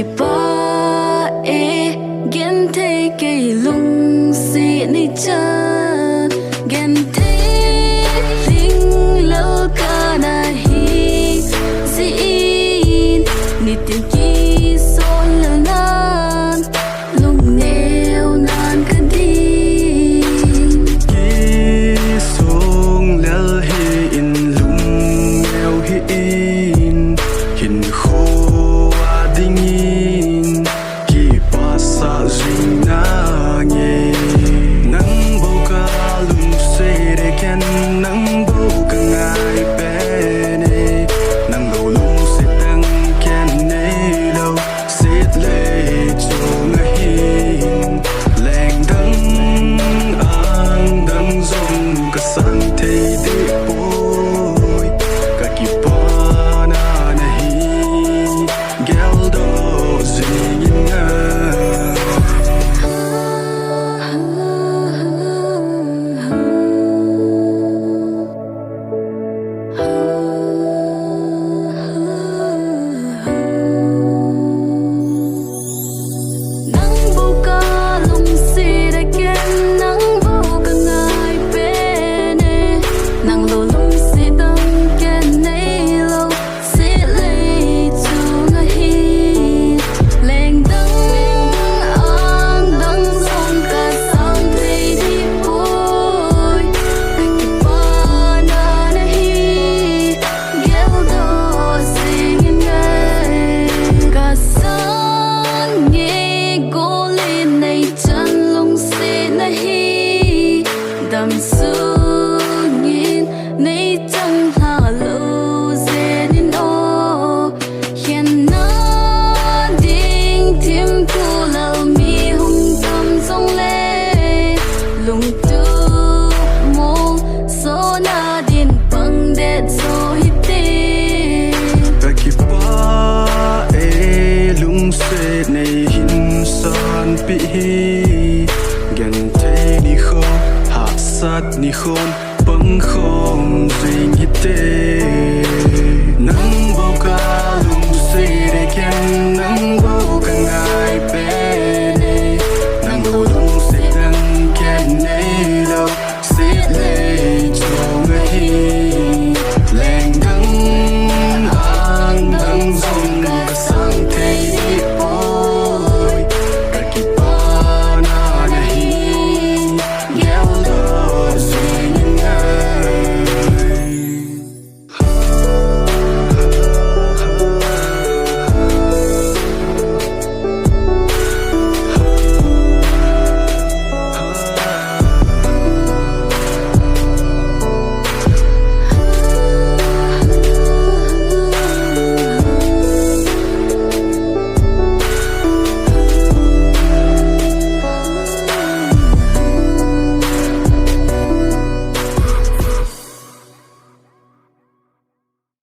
ki pa e gen te ke lung si ni cha gen te ling lo ka na hi zin ni tin ki son la nan lung neo nan ka di ki song lel hi in lung neo hi in hin kho adingin ki pasa jina nge nang bo ka lung se de ken nang bo ka ngai pe ne nang lo lung se tang ken ne lo sit le cho na hin leng dang ang dang zong ka san te de boy ka ki pa na na hi gel do zing na nang bo ka lung si de ken nang bo ka ngai pe ne nang lo lung si dang ken nei lo si le chu nga hi leng dang ang dang song ka sang te di boy ki pa na na hi gel do sing ngai ka sang nge go le nei chan lung se na hi dam su ngin nei chang ha lo zenin o hian na ding tim pu lau mi hung tam song le lung tu mong so na din pang det so hi te ka ki pa e lung se nei hin san pi hi gen te ni kho ha sat ni khon